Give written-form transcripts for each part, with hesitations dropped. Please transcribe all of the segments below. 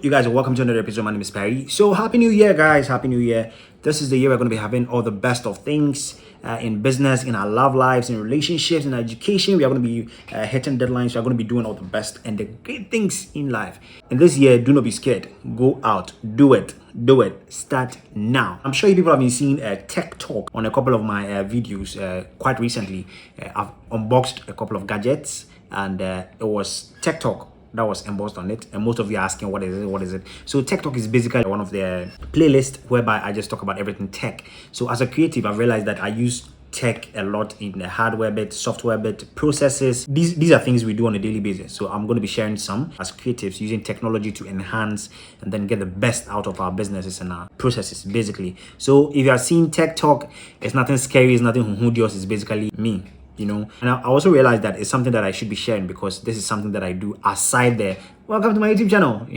You guys are welcome to another episode. My name is Perry. So happy new year, guys. Happy new year. This is the year we're going to be having all the best of things in business, in our love lives, in relationships, in education. We are going to be hitting deadlines. We are going to be doing all the best and the great things in life. And this year, do not be scared. Go out. Do it. Do it. Start now. I'm sure you people have been seeing a tech talk on a couple of my videos quite recently. I've unboxed a couple of gadgets and it was tech talk that was embossed on it, and most of you are asking what is it. So tech talk is basically one of the playlists whereby I just talk about everything tech. So as a creative, I've realized that I use tech a lot in the hardware bit, software bit, processes. These are things we do on a daily basis. So I'm going to be sharing some as creatives using technology to enhance and then get the best out of our businesses and our processes basically. So if you are seeing tech talk, it's nothing scary, it's nothing hunhudious, it's basically me. And I also realized that it's something that I should be sharing because this is something that I do aside there. Welcome to my YouTube channel,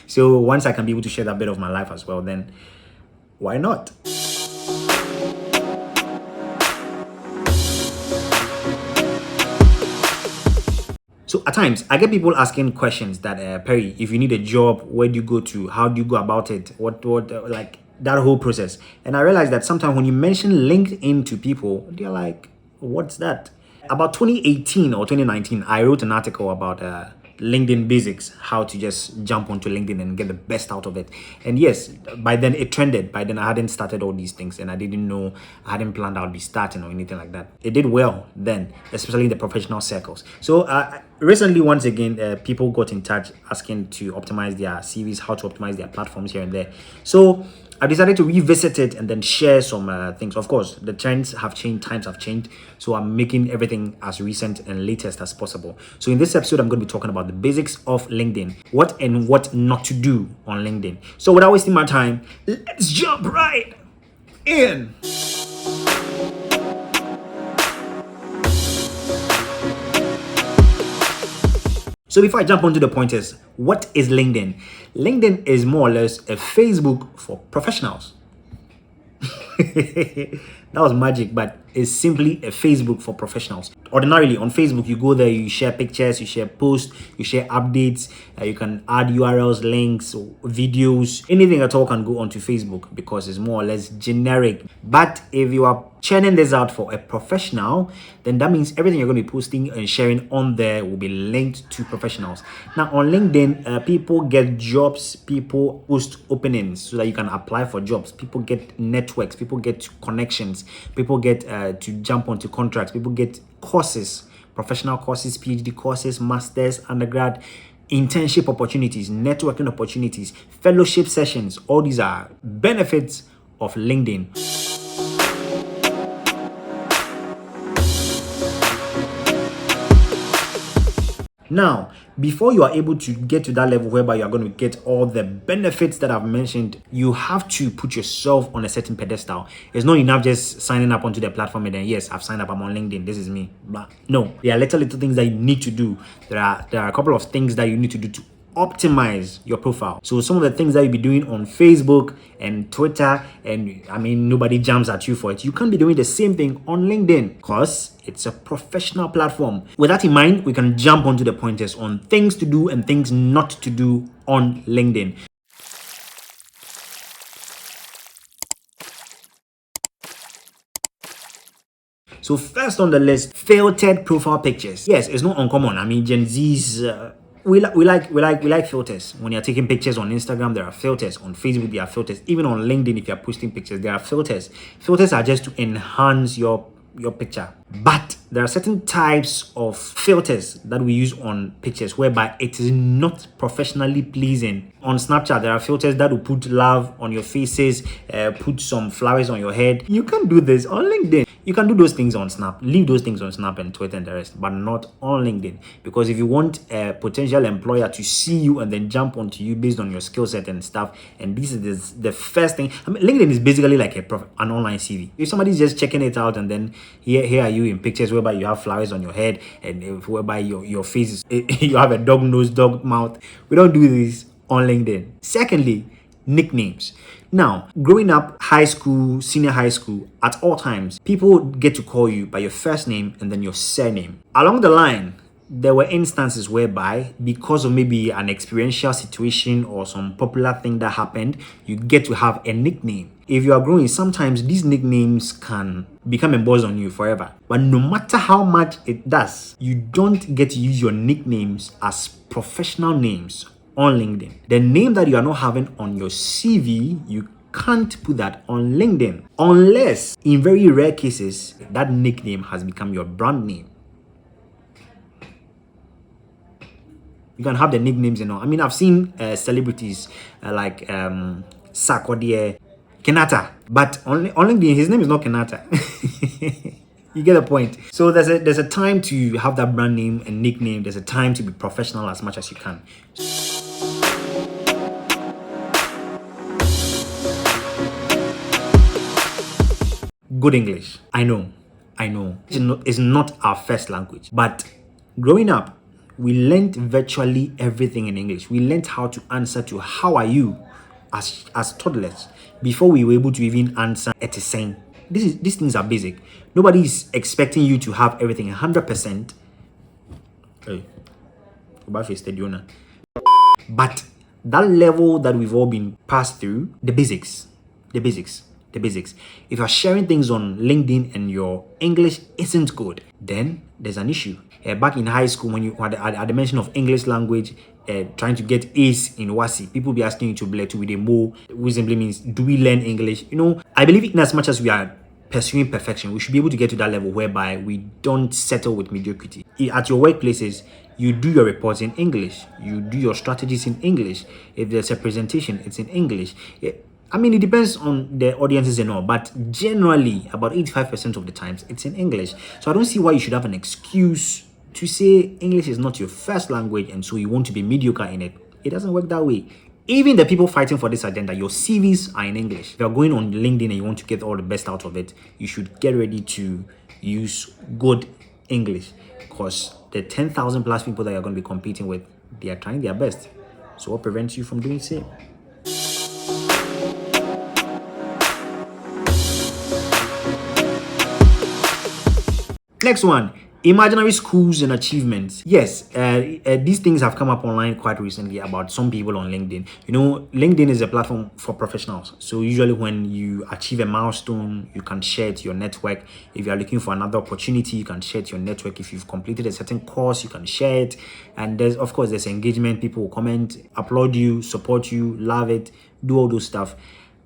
So once I can be able to share that bit of my life as well, then why not? So at times I get people asking questions that Perry, if you need a job, where do you go to? How do you go about it? What like that whole process? And I realized that sometimes when you mention LinkedIn to people, they're like, what's that? About 2018 or 2019, I wrote an article about LinkedIn basics, how to just jump onto LinkedIn and get the best out of it. And yes, by then it trended. By then I hadn't started all these things and I didn't know, I hadn't planned I would be starting or anything like that. It did well then, especially in the professional circles. So recently, once again, people got in touch asking to optimize their CVs, how to optimize their platforms here and there. So I decided to revisit it and then share some things. Of course, the trends have changed, times have changed. So I'm making everything as recent and latest as possible. So in this episode, I'm going to be talking about the basics of LinkedIn, what and what not to do on LinkedIn. So without wasting my time, let's jump right in. So before I jump onto the pointers, what is LinkedIn? LinkedIn is more or less a Facebook for professionals. That was magic, but it's simply a Facebook for professionals. Ordinarily on Facebook, you go there, you share pictures, you share posts, you share updates, you can add URLs, links, videos, anything at all can go onto Facebook because it's more or less generic. But if you are churning this out for a professional, then that means everything you're going to be posting and sharing on there will be linked to professionals. Now on LinkedIn, people get jobs, people post openings so that you can apply for jobs, people get networks, people get connections, people get to jump onto contracts, people get courses, professional courses, PhD courses, masters, undergrad, internship opportunities, networking opportunities, fellowship sessions. All these are benefits of LinkedIn. Now, before you are able to get to that level whereby you are going to get all the benefits that I've mentioned, you have to put yourself on a certain pedestal. It's not enough just signing up onto the platform and then, yes, I've signed up, I'm on LinkedIn, this is me. But no, there are little things that you need to do. There are a couple of things that you need to do to optimize your profile. So some of the things that you'll be doing on Facebook and Twitter, and I mean, nobody jumps at you for it. You can't be doing the same thing on LinkedIn because it's a professional platform. With that in mind, we can jump onto the pointers on things to do and things not to do on LinkedIn. So first on the list, filtered profile pictures. Yes, it's not uncommon. I mean, Gen Z's we like filters. When you're taking pictures on Instagram, there are filters. On Facebook, there are filters. Even on LinkedIn, if you're posting pictures, there are filters. Filters are just to enhance your picture. But there are certain types of filters that we use on pictures whereby it is not professionally pleasing. On Snapchat, there are filters that will put love on your faces, put some flowers on your head. You can't do this on LinkedIn. You can do those things on Snap, leave those things on Snap and Twitter and the rest, but not on LinkedIn. Because if you want a potential employer to see you and then jump onto you based on your skill set and stuff, and this is the first thing. I mean, LinkedIn is basically like an online CV. If somebody's just checking it out and then here are you in pictures whereby you have flowers on your head and whereby your face is, you have a dog nose, dog mouth. We don't do this on LinkedIn. Secondly, nicknames. Now, growing up, high school, senior high school, at all times, people get to call you by your first name and then your surname. Along the line, there were instances whereby, because of maybe an experiential situation or some popular thing that happened, you get to have a nickname. If you are growing, sometimes these nicknames can become embossed on you forever. But no matter how much it does, you don't get to use your nicknames as professional names on LinkedIn. The name that you are not having on your CV, you can't put that on LinkedIn unless, in very rare cases, that nickname has become your brand name. You can have the nicknames, you know. I mean, I've seen celebrities like Sarkodie, Kenata, but on LinkedIn, his name is not Kenata. You get the point. So there's a time to have that brand name and nickname. There's a time to be professional as much as you can. Good English. I know. It's not our first language, but growing up, we learned virtually everything in English. We learned how to answer to "How are you?" as toddlers before we were able to even answer "It is saying." These things are basic. Nobody is expecting you to have everything 100%. Hey, but that level that we've all been passed through, the basics. If you're sharing things on LinkedIn and your English isn't good, then there's an issue. Back in high school, when you at the mention of English language, trying to get A's in WASI, people be asking you to blend with a mo, which simply means, do we learn English? You know, I believe in as much as we are pursuing perfection, we should be able to get to that level whereby we don't settle with mediocrity. At your workplaces, you do your reports in English, you do your strategies in English. If there's a presentation, it's in English. I mean, it depends on the audiences and all, but generally, about 85% of the times, it's in English. So I don't see why you should have an excuse to say English is not your first language and so you want to be mediocre in it. It doesn't work that way. Even the people fighting for this agenda, your CVs are in English. If you're going on LinkedIn and you want to get all the best out of it, you should get ready to use good English, because the 10,000 plus people that you're going to be competing with, they are trying their best. So what prevents you from doing the same? Next one, imaginary schools and achievements. Yes, these things have come up online quite recently about some people on LinkedIn. You know, LinkedIn is a platform for professionals. So usually when you achieve a milestone, you can share it to your network. If you are looking for another opportunity, you can share it to your network. If you've completed a certain course, you can share it. And there's engagement. People will comment, applaud you, support you, love it, do all those stuff.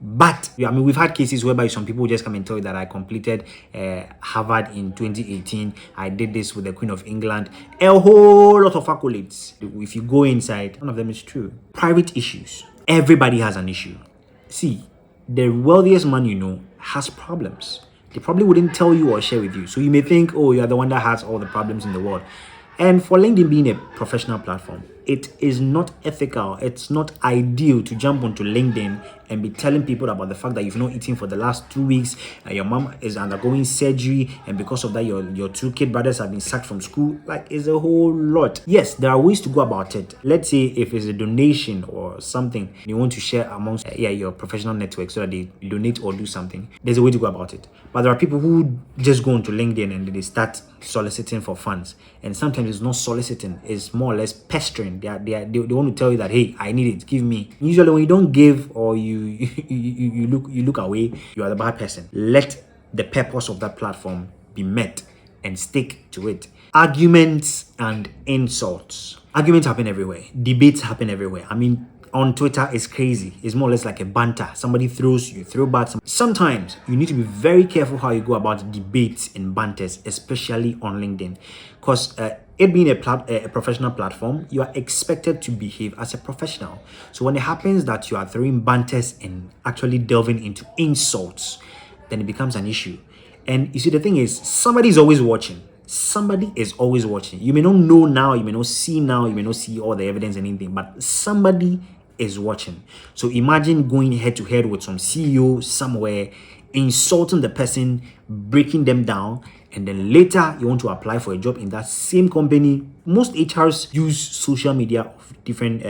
But I mean, we've had cases whereby some people just come and tell you that I completed Harvard in 2018. I did this with the Queen of England. A whole lot of accolades. If you go inside, none of them is true. Private issues. Everybody has an issue. See, the wealthiest man you know has problems. They probably wouldn't tell you or share with you. So you may think, oh, you're the one that has all the problems in the world. And for LinkedIn being a professional platform, it is not ethical. It's not ideal to jump onto LinkedIn and be telling people about the fact that you've not eaten for the last 2 weeks, and your mom is undergoing surgery, and because of that, your 2 kid brothers have been sacked from school. Like, it's a whole lot. Yes, there are ways to go about it. Let's say if it's a donation or something you want to share amongst your professional network so that they donate or do something, there's a way to go about it. But there are people who just go onto LinkedIn and they start soliciting for funds, and sometimes it's not soliciting, it's more or less pestering. They want to tell you that, hey, I need it, give me. Usually when you don't give or you look away, you are the bad person. Let the purpose of that platform be met and stick to it. Arguments and insults. Arguments happen everywhere. Debates happen everywhere. I mean, on Twitter, it's crazy. It's more or less like a banter. Somebody throws, you throw back. Sometimes you need to be very careful how you go about debates and banters, especially on LinkedIn, because it being a professional platform, you are expected to behave as a professional. So when it happens that you are throwing banters and actually delving into insults, then it becomes an issue. And you see, the thing is, somebody is always watching. Somebody is always watching. You may not know now, you may not see now, you may not see all the evidence and anything, but somebody is watching. So imagine going head to head with some CEO somewhere, insulting the person, breaking them down, and then later you want to apply for a job in that same company. Most HRs use social media of different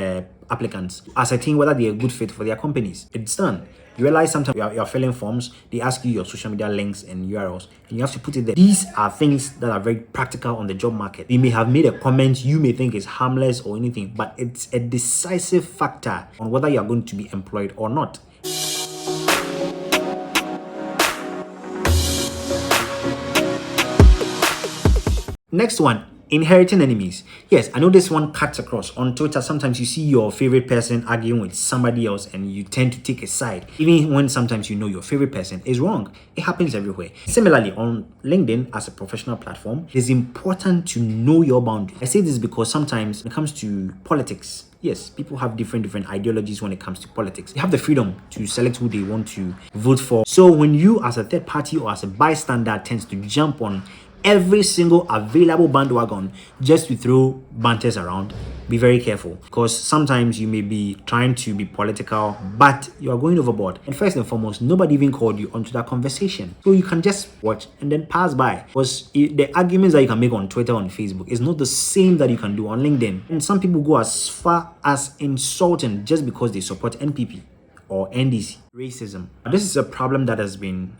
applicants, ascertain whether they're a good fit for their companies. It's done. You realize sometimes you're filling forms, they ask you your social media links and URLs, and you have to put it there. These are things that are very practical on the job market. You may have made a comment you may think is harmless or anything, but it's a decisive factor on whether you're going to be employed or not. Next one, inheriting enemies. Yes, I know this one cuts across. On Twitter, sometimes you see your favorite person arguing with somebody else and you tend to take a side, even when sometimes you know your favorite person is wrong. It happens everywhere. Similarly, on LinkedIn, as a professional platform, it's important to know your boundaries. I say this because sometimes when it comes to politics, yes, people have different ideologies when it comes to politics. They have the freedom to select who they want to vote for. So when you as a third party or as a bystander tends to jump on every single available bandwagon just to throw banters around, be very careful, because sometimes you may be trying to be political but you are going overboard. And first and foremost, nobody even called you onto that conversation, so you can just watch and then pass by, because the arguments that you can make on Twitter, on Facebook, is not the same that you can do on LinkedIn. And some people go as far as insulting just because they support NPP or NDC. Racism. This is a problem that has been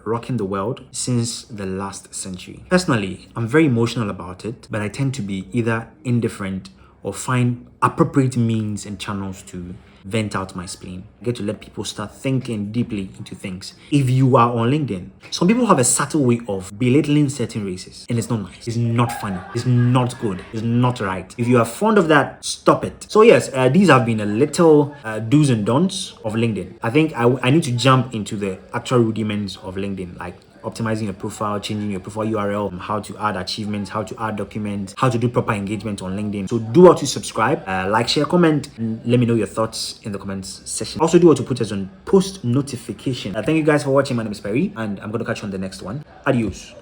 rocking the world since the last century. Personally, I'm very emotional about it, but I tend to be either indifferent or find appropriate means and channels to vent out my spleen. I get to let people start thinking deeply into things. If you are on LinkedIn, some people have a subtle way of belittling certain races, and it's not nice. It's not funny. It's not good. It's not right. If you are fond of that, stop it. So yes, these have been a little do's and don'ts of LinkedIn. I think I need to jump into the actual rudiments of LinkedIn, like optimizing your profile, changing your profile URL, how to add achievements, how to add documents, how to do proper engagement on LinkedIn. So do what to subscribe, like, share, comment, and let me know your thoughts in the comments section. Also do what to put us on post notification. Thank you guys for watching. My name is Perry, and I'm going to catch you on the next one. Adios.